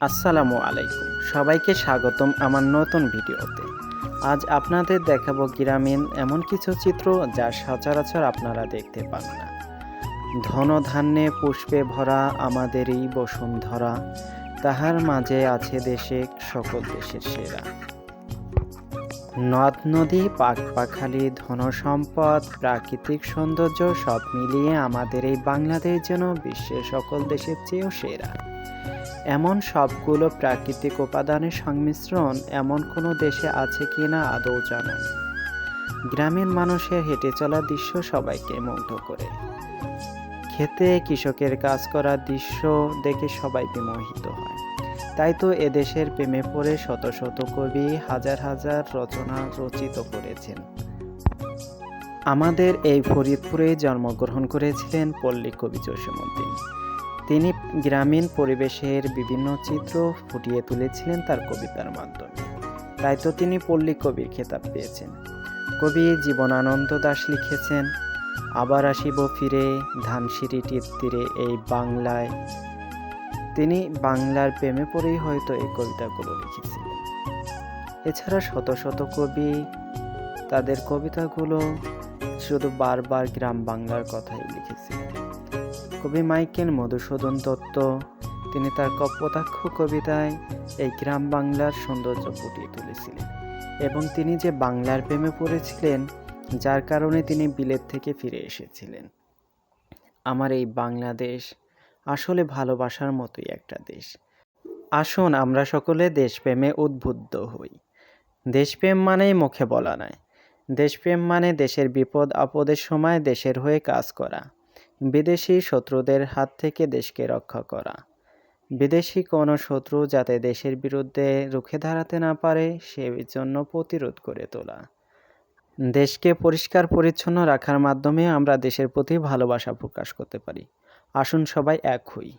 আসসালামু আলাইকুম, সবাইকে স্বাগতম আমার নতুন ভিডিওতে। আজ আপনাদের দেখাবো গ্রামীণ এমন কিছু চিত্র যা সচরাচর আপনারা দেখতে পান না। ধনধান্যে পুষ্পে ভরা আমাদের এই বসুন্ধরা, তাহার মাঝে আছে দেশে সকল দেশের সেরা। নদ নদী, পাখ পাখালি, ধনসম্পদ, প্রাকৃতিক সৌন্দর্য সব মিলিয়ে আমাদের এই বাংলাদেশ যেন বিশ্বের সকল দেশের চেয়েও সেরা। এমন সবগুলো প্রাকৃতিক উপাদানের সংমিশ্রণ এমন কোনো দেশে আছে কিনা আদৌ জানা নেই। গ্রামের মানুষের হেঁটে চলার দৃশ্য সবাইকে মুগ্ধ করে। খেতে কৃষকের কাজ করার দৃশ্য দেখে সবাই বিমোহিত হয়। তাই তো এদেশের প্রেমে পড়ে শত শত কবি হাজার হাজার রচনা রচিত করেছেন। আমাদের এই ফরিদপুরে জন্মগ্রহণ করেছিলেন পল্লী কবি জসীমউদ্দীন। তিনি গ্রামীণ পরিবেশের বিভিন্ন চিত্র ফুটিয়ে তুলেছিলেন তার কবিতার মাধ্যমে। তাই তো তিনি পল্লী কবির খেতাব পেয়েছেন। কবি জীবনানন্দ দাশ লিখেছেন, আবার আসিব ফিরে ধানসিঁড়িটির তীরে এই বাংলায়। তিনি বাংলার প্রেমে পড়েই হয়তো এই কবিতাগুলো লিখেছিলেন। এছাড়া শত শত কবি তাদের কবিতাগুলো শুধু বারবার গ্রাম বাংলার কথাই লিখেছিলেন। কবি মাইকেল মধুসূদন দত্ত তিনি তার কপোতাক্ষ কবিতায় এই গ্রাম বাংলার সৌন্দর্য ফুটিয়ে তুলেছিলেন এবং তিনি যে বাংলার প্রেমে পড়েছিলেন যার কারণে তিনি বিলেত থেকে ফিরে এসেছিলেন। আমার এই বাংলাদেশ আসলে ভালোবাসার মতোই একটা দেশ। আসুন আমরা সকলে দেশপ্রেমে উদ্বুদ্ধ হই। দেশপ্রেম মানেই মুখে বলা নয়। দেশপ্রেম মানে দেশের বিপদ আপদের সময় দেশের হয়ে কাজ করা, বিদেশি শত্রুদের হাত থেকে দেশকে রক্ষা করা, বিদেশি কোনো শত্রু যাতে দেশের বিরুদ্ধে রুখে দাঁড়াতে না পারে সেই জন্য প্রতিরোধ করে তোলা। দেশকে পরিষ্কার পরিচ্ছন্ন রাখার মাধ্যমে আমরা দেশের প্রতি ভালোবাসা প্রকাশ করতে পারি। আসুন সবাই এক হই।